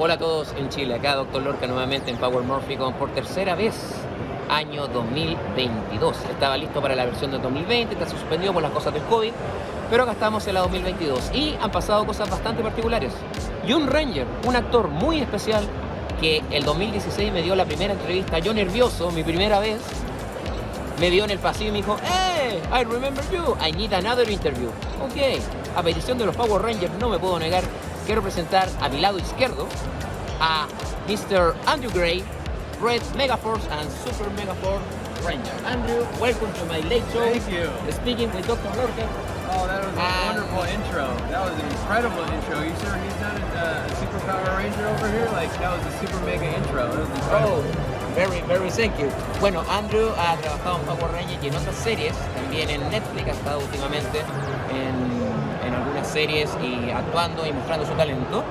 Hola a todos en Chile, acá Dr. Lorca nuevamente en Power Morphicon por tercera vez, año 2022. Estaba listo para la versión de 2020, está suspendido por las cosas del COVID, pero acá estamos en la 2022 y han pasado cosas bastante particulares. Y un Ranger, un actor muy especial que el 2016 me dio la primera entrevista, yo nervioso, mi primera vez, me vio en el pasillo y me dijo, "Hey, I remember you, I need another interview." Ok, a petición de los Power Rangers, no me puedo negar, quiero presentar a mi lado izquierdo a Mr. Andrew Gray, Red Megaforce and Super Megaforce Ranger. Andrew, welcome to my late show. Thank you. Speaking with Dr. Lorca. Oh, that was a wonderful intro. That was an incredible intro. You sure he's done a Super Power Ranger over here? Like, that was a super mega intro. That was incredible. Oh, very thank you. Bueno, Andrew ha trabajado en Power Rangers y en otras series, también en Netflix, ha estado últimamente en algunas series y actuando y mostrando su talento.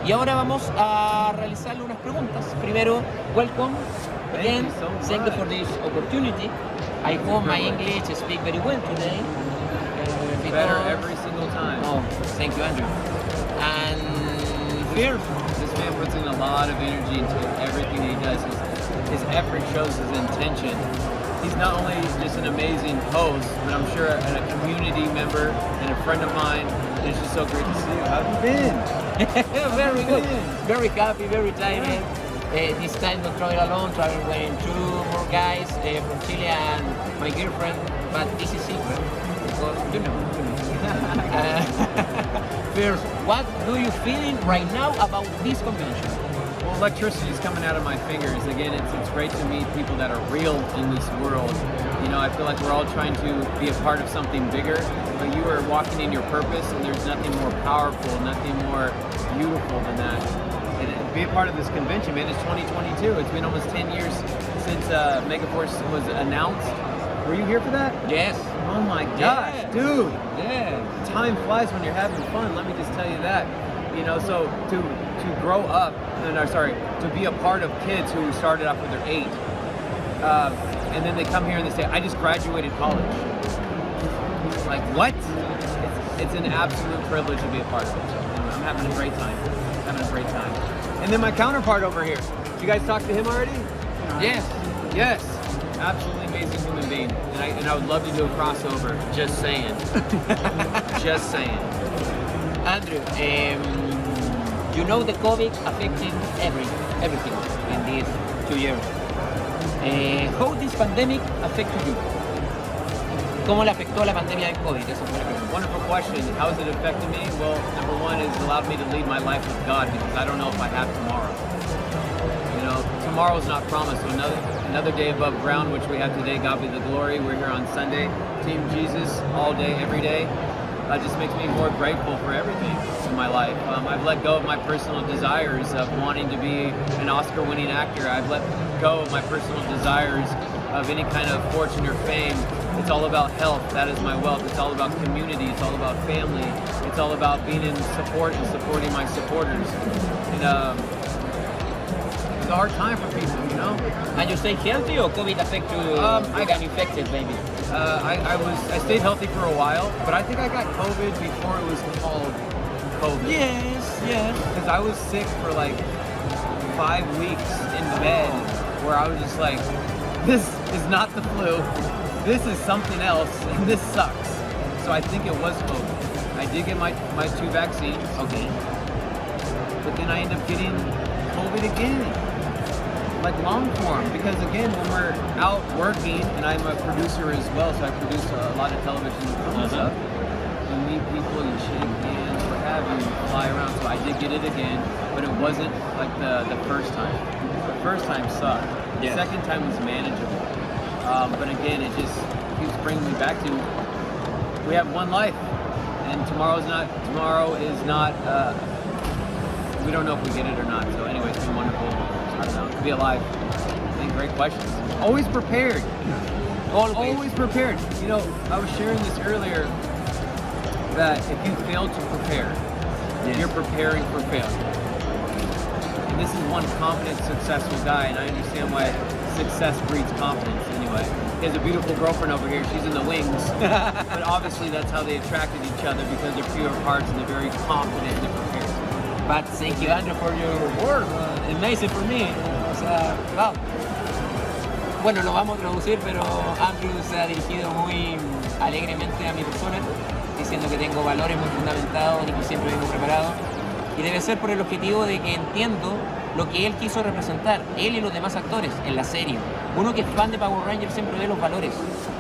Y ahora vamos a realizarle unas preguntas. Primero, welcome again. Thank you for this opportunity. I hope my English speak very well today. Better every single time. Oh, thank you, Andrew. And first, this man puts in a lot of energy into everything he does. His effort shows his intention. He's not only just an amazing host, but I'm sure a community member and a friend of mine. It's just so great to see you. How have you been? Very good. Very happy, very tired. This time not travel alone, travel with two more guys from Chile and my girlfriend. But this is secret because you know. First, what do you feeling right now about this convention? Well, electricity is coming out of my fingers. Again, it's great to meet people that are real in this world. You know, I feel like we're all trying to be a part of something bigger, but you are walking in your purpose, and there's nothing more powerful, nothing more beautiful than that. And be a part of this convention, man. It's 2022. It's been almost 10 years since Megaforce was announced. Were you here for that? Yes. Oh my gosh, dude. Yeah. Time flies when you're having fun. Let me just tell you that. You know, so to grow up, to be a part of kids who started off when they're 8, and then they come here and they say, "I just graduated college." Like, what? It's an absolute privilege to be a part of it. I'm having a great time. And then my counterpart over here. You guys talk to him already? Yes. Yes. Absolutely amazing human being. And I would love to do a crossover. Just saying. Just saying. Andrew, you know the COVID affecting everything in these 2 years. How this pandemic affected you? ¿Cómo le afectó la pandemia del COVID? Eso fue la pregunta. Wonderful question. How has it affected me? Well, number one is allowed me to lead my life with God because I don't know if I have tomorrow. You know, tomorrow's not promised. So another day above ground, which we have today, God be the glory. We're here on Sunday. Team Jesus, all day, every day. Just makes me more grateful for everything in my life. I've let go of my personal desires of wanting to be an Oscar-winning actor. I've let go of my personal desires of any kind of fortune or fame. It's all about health. That is my wealth. It's all about community. It's all about family. It's all about being in support and supporting my supporters. And it's a hard time for people, you know? And you stay healthy or COVID affect you? I got infected maybe. I stayed healthy for a while, but I think I got COVID before it was called COVID. Yes. Because I was sick for like 5 weeks in bed, where I was just like, this is not the flu, this is something else, and this sucks. So I think it was COVID. I did get my 2 vaccines. Okay. But then I ended up getting COVID again. Like long form, because again, when we're out working, and I'm a producer as well, so I produce a lot of television and film stuff. You meet people, you shake hands, what have you, fly around. So I did get it again, but it wasn't like the first time. The first time sucked. The second time was manageable. But again, it just keeps bringing me back to, we have one life, and tomorrow is not. We don't know if we get it or not. So anyway, it's been wonderful. I don't know, to be alive. Great questions. Always prepared. Always prepared. You know, I was sharing this earlier, that if you fail to prepare, you're preparing for failure. And this is one confident, successful guy, and I understand why success breeds confidence anyway. He has a beautiful girlfriend over here. She's in the wings. But obviously that's how they attracted each other, because they're pure hearts and they're very confident and prepared. But thank you, Andrew, for your work. Amazing for me. O sea, wow. Bueno, lo vamos a traducir, pero Andrew se ha dirigido muy alegremente a mi persona, diciendo que tengo valores muy fundamentados y que siempre vengo preparado. Y debe ser por el objetivo de que entiendo lo que él quiso representar, él y los demás actores en la serie. Uno que es fan de Power Rangers siempre ve los valores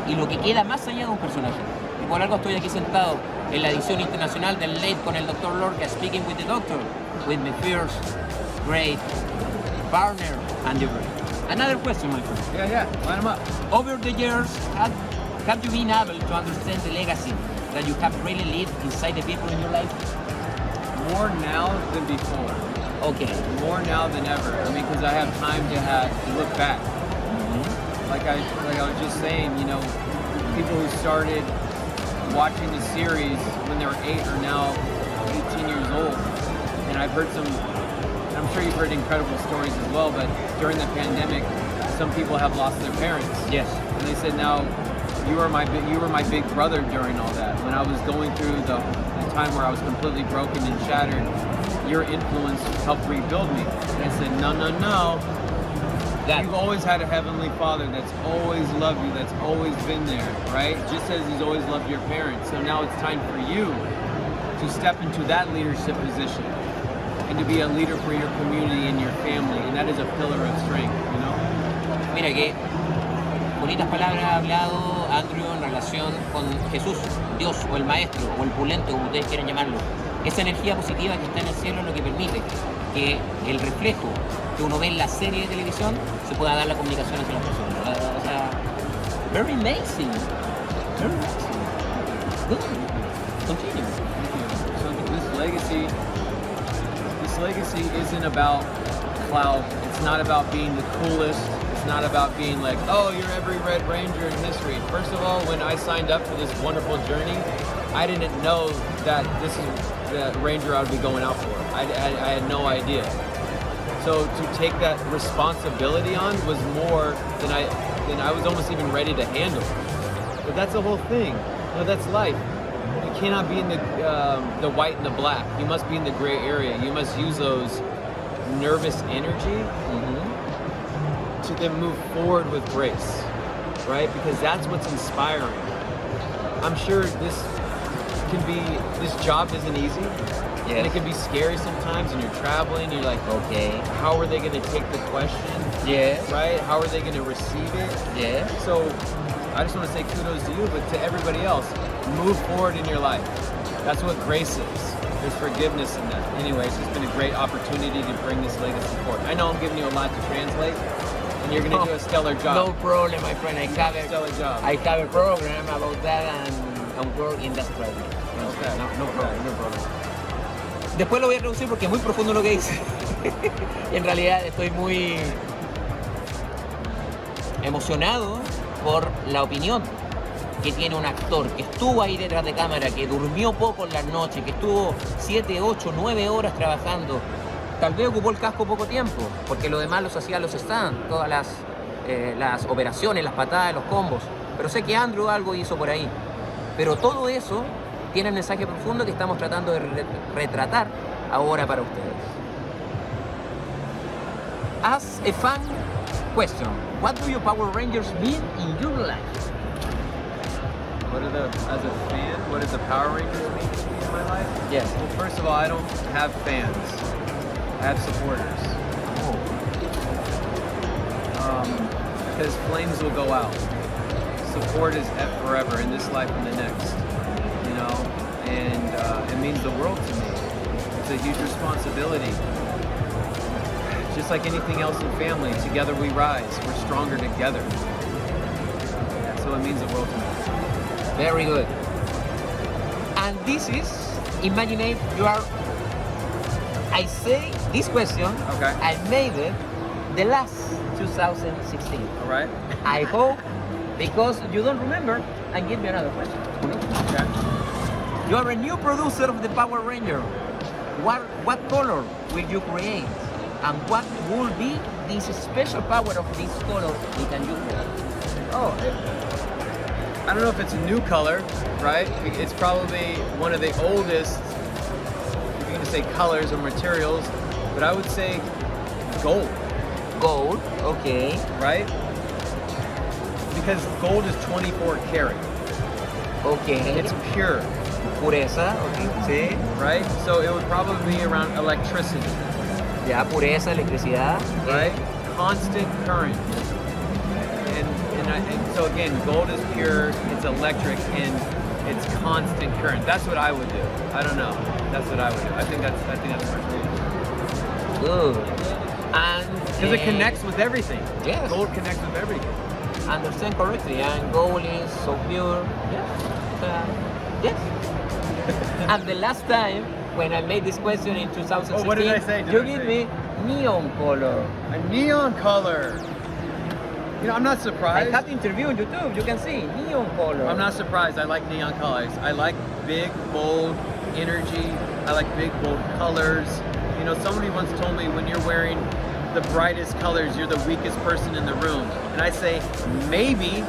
y lo que queda más allá de un personaje. Y por algo estoy aquí sentado en la edición internacional del Late con el Dr. Lorca, speaking with the Doctor, with my first great partner, Andrew. Another question, my friend. Yeah, line them up. Over the years, have you been able to understand the legacy that you have really lived inside the people in your life? More now than before. Okay. More now than ever. I mean, because I have time to look back. Like I was just saying, you know, people who started watching the series when they were 8 are now 18 years old. And I've heard some, I'm sure you've heard incredible stories as well, but during the pandemic, some people have lost their parents. Yes. And they said, now, you were my big brother during all that. When I was going through the time where I was completely broken and shattered, your influence helped rebuild me. And I said, no. You've always had a heavenly father that's always loved you, that's always been there, right? Just as he's always loved your parents. So now it's time for you to step into that leadership position and to be a leader for your community and your family. And that is a pillar of strength, you know? Mira que bonitas palabras ha hablado Andrew en relación con Jesús, Dios o el Maestro o el Pulente, como ustedes quieran llamarlo. Esa energía positiva que está en el cielo es lo que permite que el reflejo que uno ve en la serie de televisión se pueda dar la comunicación hacia las personas. O sea, very amazing. Very amazing. Good. Continue. So this legacy isn't about clout. It's not about being the coolest. It's not about being like, oh, you're every Red Ranger in history. First of all, when I signed up for this wonderful journey, I didn't know that this is the Ranger I would be going out for. I had no idea. So to take that responsibility on was more than I was almost even ready to handle. But that's the whole thing. You know, that's life. You cannot be in the white and the black. You must be in the gray area. You must use those nervous energy to then move forward with grace, right? Because that's what's inspiring. I'm sure this job isn't easy. Yes. And it can be scary sometimes, and you're traveling, you're like, okay, how are they going to take the question? Yes. Right? How are they going to receive it? Yes. So I just want to say kudos to you, but to everybody else, move forward in your life. That's what grace is. There's forgiveness in that. Anyways, it's been a great opportunity to bring this legacy forward. I know I'm giving you a lot to translate, and you're going to do a stellar job. No problem, my friend. I have a program about that and work in that strategy. Okay. No problem. Después lo voy a traducir porque es muy profundo lo que dice. Y en realidad estoy muy emocionado por la opinión que tiene un actor que estuvo ahí detrás de cámara, que durmió poco en las noches, que estuvo 7, 8, 9 horas trabajando. Tal vez ocupó el casco poco tiempo, porque lo demás los hacía los stands, todas las operaciones, las patadas, los combos. Pero sé que Andrew algo hizo por ahí. Pero todo eso tiene el mensaje profundo que estamos tratando de retratar ahora para ustedes. As a fan question, what do your Power Rangers mean in your life? As a fan, what does the Power Rangers mean to me in my life? Yes. Well, first of all, I don't have fans. I have supporters. Because flames will go out. Support is forever in this life and the next. You know, and it means the world to me. It's a huge responsibility. Just like anything else in family, together we rise. We're stronger together. So it means the world to me. Very good. And this is, imagine you are, I say this question, okay. I made it the last 2016. All right. I hope, because you don't remember, and give me another question. Okay. You are a new producer of the Power Ranger. What color will you create? And what will be this special power of this color can you hold? Oh, I don't know if it's a new color, right? It's probably one of the oldest, if you're going to say colors or materials, but I would say gold. Gold, okay. Right? Because gold is 24 karat. Okay. It's pure. Pureza, okay, sí. Right? So it would probably be around electricity. Ya, pureza, electricidad. Right? Constant current. And so again, gold is pure, it's electric, and it's constant current. That's what I would do. I don't know. That's what I would do. I think that's smart. Good. And because it connects with everything. Yes. Gold connects with everything. Understand correctly, and gold is so pure. Yes. Yes. And the last time when I made this question in 2016, oh, what did I say? You give me neon color. A neon color. You know, I'm not surprised. I have the interview on YouTube. You can see neon color. I'm not surprised. I like neon colors. I like big, bold energy. I like big, bold colors. You know, somebody once told me when you're wearing the brightest colors, you're the weakest person in the room. And I say, maybe,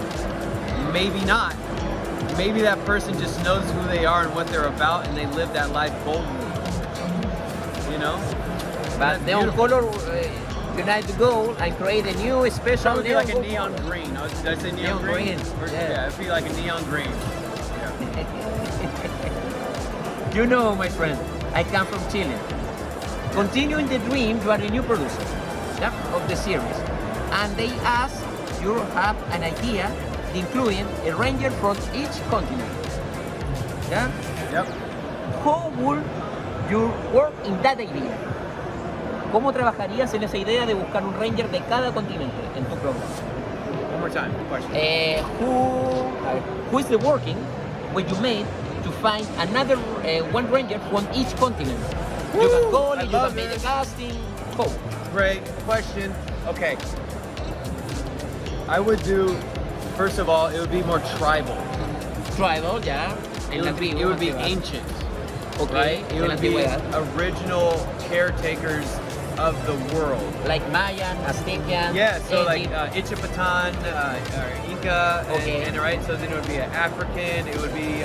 maybe not. Maybe that person just knows who they are and what they're about, and they live that life boldly. You know? But neon color unite the gold and create a new special. That would be like a neon green. Did I say neon green? Or, yeah, it'd be like a neon green. Yeah. You know, my friend, I come from Chile. Continuing the dream, you are a new producer, yeah, of the series. And they ask you have an idea including a ranger from each continent. Yeah? Yep. How would you work in that idea? ¿Cómo trabajarías en esa idea de buscar un ranger de cada continente en tu programa? One more time, question. Who is the working when you made to find another one ranger from each continent? Woo! You can call I it, you love can make it. a casting. Go. Great question. Okay. I would do, first of all, it would be more tribal. Tribal, yeah. It would be ancient. Okay. Right? It would be original caretakers of the world. Like Mayan, Aztecan. Yeah, so Egypt. like Ichipatan, or Inca, Okay. and right, so then it would be an African, it would be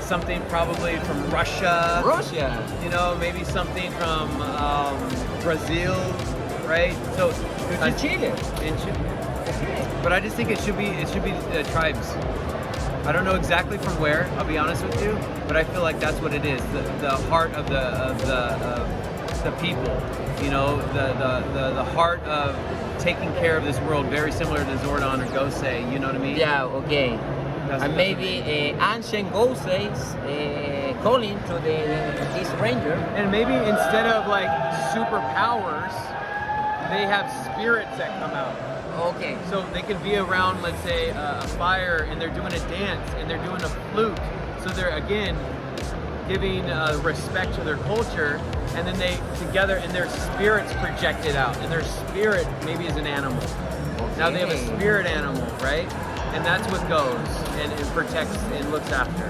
something probably from Russia. Russia. You know, maybe something from Brazil, right? So And Chile. in Chile. But I just think it should be tribes. I don't know exactly from where, I'll be honest with you, but I feel like that's what it is. The heart of the people. You know, the heart of taking care of this world, very similar to Zordon or Gosei. You know what I mean? Yeah, okay. That's And maybe ancient Goseis calling to this ranger. And maybe instead of like superpowers, they have spirits that come out. Okay. So they could be around, let's say, a fire, and they're doing a dance, and they're doing a flute. So they're, again, giving respect to their culture, and then they together, and their spirits projected out, and their spirit maybe is an animal. Okay. Now they have a spirit animal, right? And that's what goes, and it protects and looks after.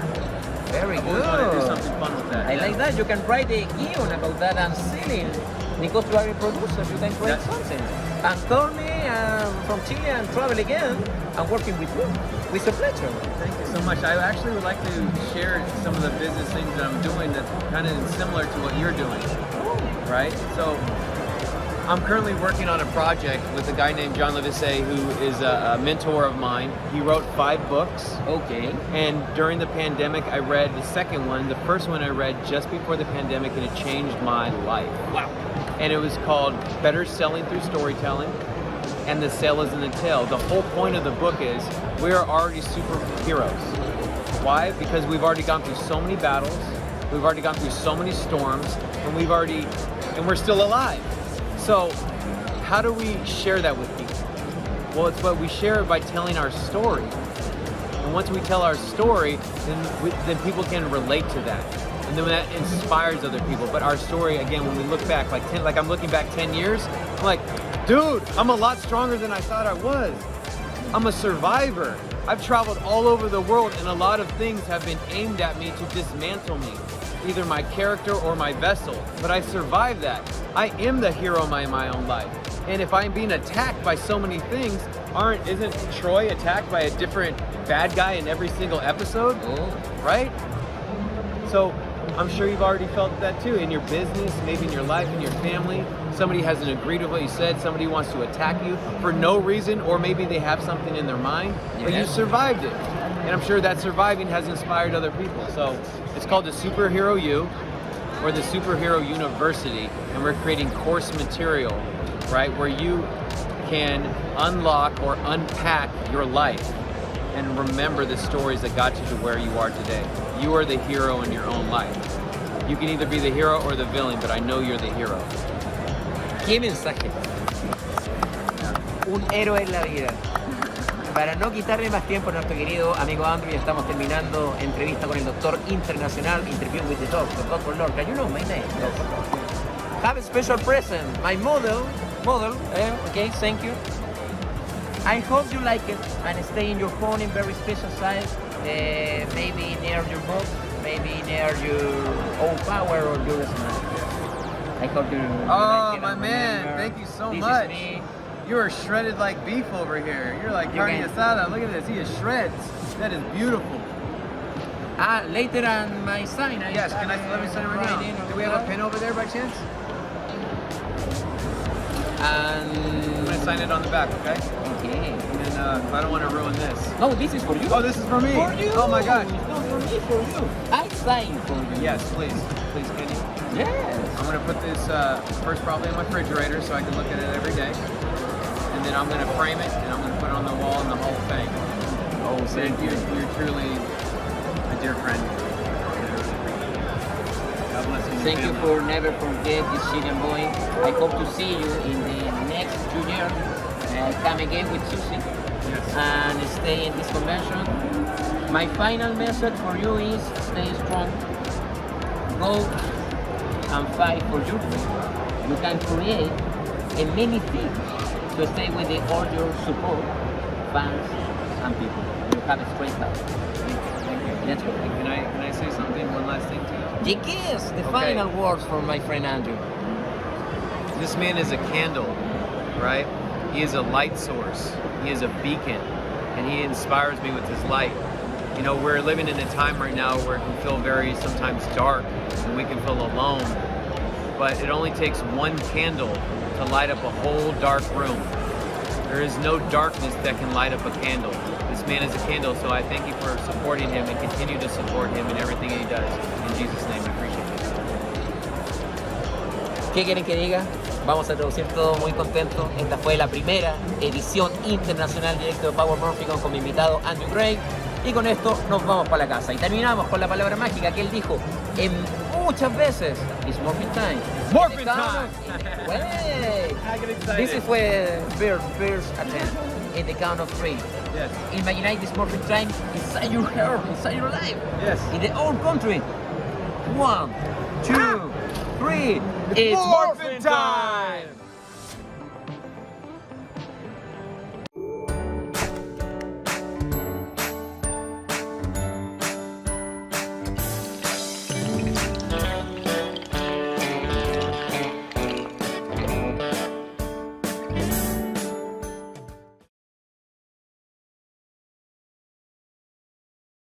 Very I've good. always wanted to do something fun with that. I like that. You can write a guion about that and sell it. Because you are a producer, you can create something. And call me from Chile and travel again. I'm working with you. It's a pleasure. Thank you so much. I actually would like to share some of the business things that I'm doing that's kind of similar to what you're doing, right? So I'm currently working on a project with a guy named John Levisse, who is a mentor of mine. He wrote 5 books. Okay. And during the pandemic, I read the second one. The first one I read just before the pandemic, and it changed my life. Wow. And it was called Better Selling Through Storytelling, and the sale is in the tale. The whole point of the book is we are already superheroes. Why? Because we've already gone through so many battles, we've already gone through so many storms, and we're still alive. So how do we share that with people? Well, it's what we share by telling our story. And once we tell our story, then people can relate to that. And then that inspires other people. But our story, again, when we look back, like I'm looking back 10 years, I'm like, dude, I'm a lot stronger than I thought I was. I'm a survivor. I've traveled all over the world, and a lot of things have been aimed at me to dismantle me, either my character or my vessel. But I survived that. I am the hero in my own life. And if I'm being attacked by so many things, isn't Troy attacked by a different bad guy in every single episode? Right? So I'm sure you've already felt that too in your business, maybe in your life, in your family. Somebody hasn't agreed with what you said. Somebody wants to attack you for no reason, or maybe they have something in their mind, but you survived it. And I'm sure that surviving has inspired other people. So it's called the Superhero U, or the Superhero University, and we're creating course material, right, where you can unlock or unpack your life and remember the stories that got you to where you are today. You are the hero in your own life. You can either be the hero or the villain, but I know you're the hero. ¿Qué mensaje? Un héroe en la vida. Para no quitarle más tiempo a nuestro querido amigo Andrew, ya estamos terminando entrevista con el doctor internacional, interview with the doctor, Dr. Lorca. You know my name, Dr. Lorca. Have a special present, my model, okay, thank you. I hope you like it and stay in your phone in very special size, maybe near your book, maybe near your own power or your smile. I hope you like it. My man, thank you so much. This is me. You are shredded like beef over here. You're like carne asada. Look at this. He is shreds. That is beautiful. Later on my sign. Yes, let me sign it right now. Do we have a pen over there by chance? I'm gonna sign it on the back, okay? Okay. And I don't want to ruin this. No, this is for you. Oh, this is for me. For you. Oh my gosh. It's not for me, for you. I sign for you. Yes, please. Please, can you? Yes. I'm gonna put this first probably in my refrigerator so I can look at it every day. And then I'm gonna frame it and I'm gonna put it on the wall in the Hall of Fame. Oh, thank you. You're truly a dear friend. God bless you. Thank you for never forget this Chilean boy. I hope to see you in the next 2 years. Come again with Susie and stay in this convention. My final message for you is stay strong. Go and fight for your dream. You can create many things. So stay with all your support, fans and people. You have a straight out. Thank you. Let's go. Can I say something? One last thing to you? Yes, the final words from my friend Andrew. This man is a candle, right? He is a light source. He is a beacon, and he inspires me with his light. You know, we're living in a time right now where it can feel very sometimes dark, and we can feel alone. But it only takes one candle to light up a whole dark room. There is no darkness that can light up a candle. This man is a candle, so I thank you for supporting him and continue to support him in everything he does. In Jesus' name, we appreciate it. ¿Qué quieren que diga? Vamos a traducir todo muy contento. Esta fue la primera edición internacional directo de Power Morphicon con mi invitado Andrew Gray. Y con esto nos vamos para la casa. Y terminamos con la palabra mágica que él dijo muchas veces. It's morphing time. Morphing time! This is where first attempt. In the count of 3. Yes. Imagine this morphing time inside your heart, inside your life. Yes. In the whole country. 1, 2, 3. It's morphing time!